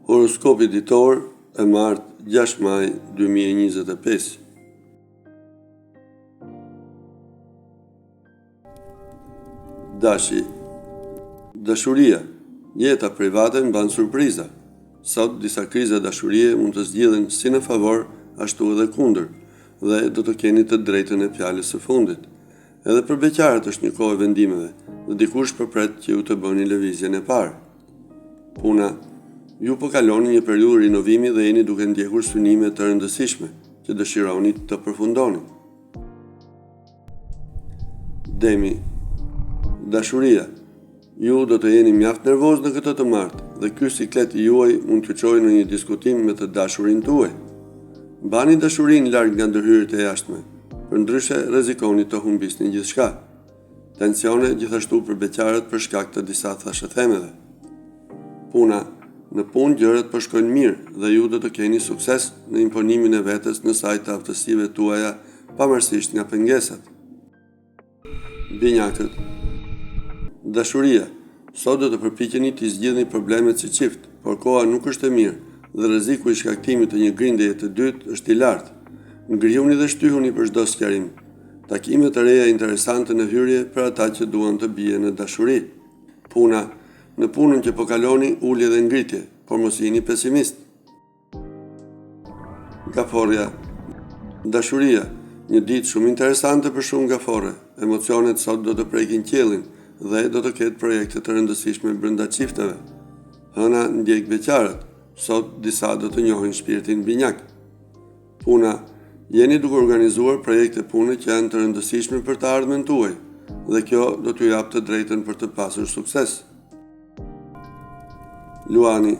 Horoskopi ditor e martë 6 maj 2025. Dashi. Dashuria. Jeta private mban surpriza. Sot disa kriza dashurie mund të zgjidhen si në favor, ashtu edhe kundër, dhe do të keni të drejtën e fjalës së fundit. Edhe për beqarët është një kohë e vendimeve, dhe dikush përpret që ju të bëni lëvizjen e parë. Puna. Ju po kaloni një periudhë rinovimi dhe jeni duke ndjekur synime të rëndësishme që dëshironi të përfundoni. Demi. Dashuria. Ju do të jeni mjaft nervoz në këtë të martë dhe ky siklet i juaj mund të çojë në një diskutim me të dashurin tuaj. Mbani dashurinë larg nga ndërhyrjet e jashtme, përndryshe rrezikoni të humbisni gjithçka. Tensione gjithashtu për beqarët për shkak të disa thashëthemeve. Puna. Në punë gjërat po shkojnë mirë dhe ju do të keni sukses në imponimin e vetes në sajt të aftësive tuaja pavarësisht nga pengesat. Binjakët. Dashuria. Sot do të përpiqeni të zgjidhni problemet si çift, por koha nuk është e mirë dhe rreziku i shkaktimit të një grindjeje të dytë është i lartë. Ngrihuni dhe shtyhuni për çdo sqarim. Takime të reja interesante në hyrje për ata që duan të bien në dashuri. Puna. Në punën që po kaloni, ulje dhe ngritje, por mos jeni pesimist. Gaforja. Dashuria. Një ditë shumë interesante për shumë gafore. Emocionet sot do të prekin qiellin dhe do të ketë projekte të rëndësishme brenda çifteve. Hëna ndjek beqarët. Sot disa do të njohin shpirtin binjak. Puna. Jeni duke organizuar projekte pune që janë të rëndësishme për të ardhmen tuaj dhe kjo do t'ju japë të drejtën për të pasur sukses. Luani.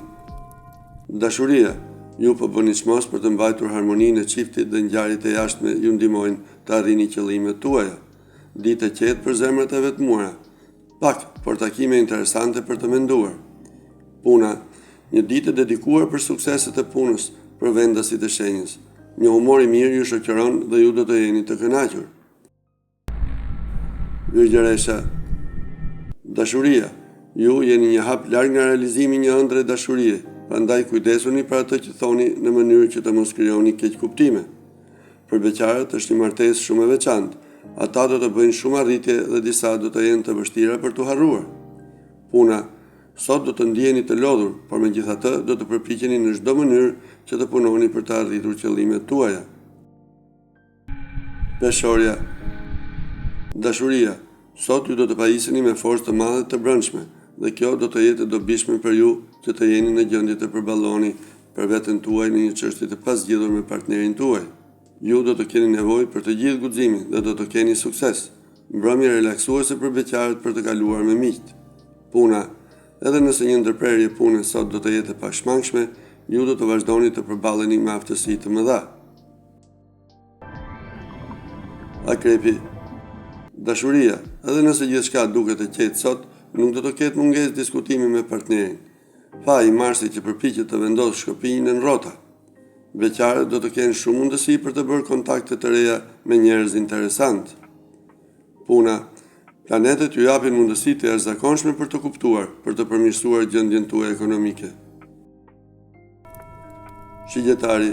Dashuria. Ju po bëni çmos për të mbajtur harmoninë e çiftit dhe ngjarjet e jashtme ju ndihmojnë të arrini qëllimet tuaja. Ditë e qetë për zemrat e vetmuara. Pak, por takime interesante për të menduar. Puna. Një ditë e dedikuar për sukseset e punës, për vendasit e shenjës. Një humor i mirë ju shoqëron dhe ju do të jeni të kënaqur. Virgjëresha. Dashuria. Ju jeni një hap larg nga realizimi një ëndre dashurie, prandaj kujdesuni për atë që thoni në mënyrë që të mos krijoni keq kuptime. Për beqarët është një martesë shumë e veçantë. Ata do të bëjnë shumë arritje dhe disa do të jenë të vështira për të harruar. Puna. Sot do të ndjeheni të lodhur, por megjithatë do të përpiqeni në çdo mënyrë që të punoni për të arritur qëllimet tuaja. Peshorja. Dashuria. Sot ju do të pajiseni me forcë të madhe të brendshme dhe kjo do të jetë e dobishme për ju që të jeni në gjendje të përballoni për veten tuaj në një çështje të pazgjedhur me partnerin tuaj. Ju do të keni nevojë për të gjithë guximin dhe do të keni sukses. Mbrëmje relaksuese për beqarët për të kaluar me miq. Puna. Edhe nëse një ndërprerje pune sot do të jetë e pashmangshme, ju do të vazhdoni të përballeni me aftësi të mëdha. Akrepi. Dashuria. Edhe nëse gjithçka duket e qetë sot, nuk do të ketë mungesë diskutimi me partnerin. Faji i Marsit që përpiqet të vendosë shkëpinjën në rrota. Beqarët do të kenë shumë mundësi për të bërë kontakte të reja me njerëz interesant. Puna. Planetet ju japin mundësi të jashtëzakonshme për të kuptuar, për të përmirësuar gjendjen tuaj ekonomike. Shigjetari.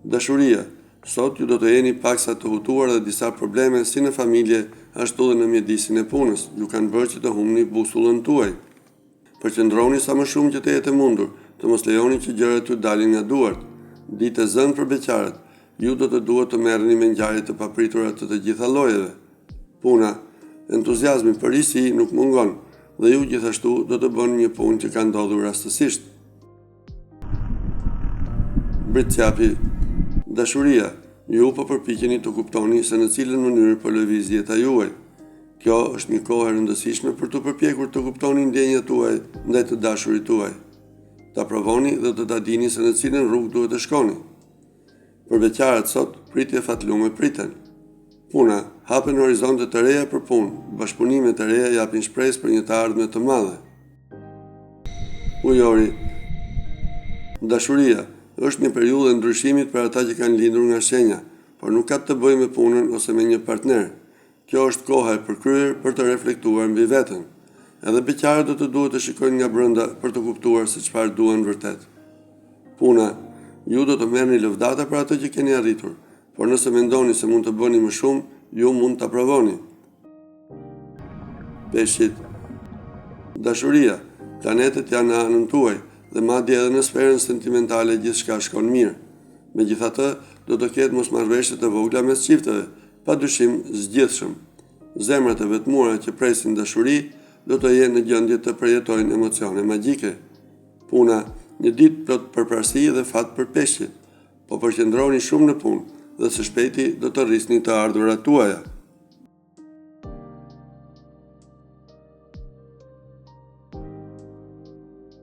Dashuria. Sot ju do të jeni paksa të hutuar dhe disa probleme si në familje, ashtu dhe në mjedisin e punës, ju kanë bërë që të humni busullën tuaj. Përqendroni sa më shumë që të jetë mundur, të mos lejoni që gjërat ju dalin nga duart. Ditë e zënë për beqarët, ju do të duhet të merreni me ngjarje të papritura të gjitha llojeve. Puna. Entuziazmi për risi nuk mungon dhe ju gjithashtu do të bëni një punë që ka ndodhur rastësisht. Britqapi. Dashuria. Ju po përpiqeni të kuptoni se në cilën mënyrë po lëviz jeta juaj. Kjo është një kohë e rëndësishme për të përpjekur të kuptoni ndjenjat tuaj ndaj të dashurit tuaj. Ta provoni dhe do ta dini se në cilën rrugë duhet të shkoni. Për beqarët sot, pritje fatlume priten. Puna. Hapen horizonte të reja për punë, bashkëpunimet të reja japin shpresë për një të ardhme të madhe. Ujori. Dashuria. Është një periudhë e ndryshimit për ata që kanë lindur nga shenja, por nuk ka të bëjë me punën ose me një partner. Kjo është koha e përkryer për të reflektuar mbi veten. Edhe beqarët do të duhet të shikojnë nga brenda për të kuptuar se çfarë duan vërtet. Puna, ju do të merrni lëvdata për atë që keni arritur, por nëse mendoni se mund të bëni më shumë, ju mund ta provoni. Peshqit. Dashuria, planetet janë në anën tuaj dhe madje edhe në sferën sentimentale gjithçka shkon mirë. Megjithatë, do të ketë mosmarrëveshje të vogla mes çifteve, padyshim zgjidhshëm. Zemrat e vetmuara që presin dashuri do të jenë në gjendje të përjetojnë emocione magjike. Puna, një ditë plot përparësi dhe fat për peshqit, po përqendroni shumë në punë dhe së shpejti do të rrisni të ardhurat tuaja.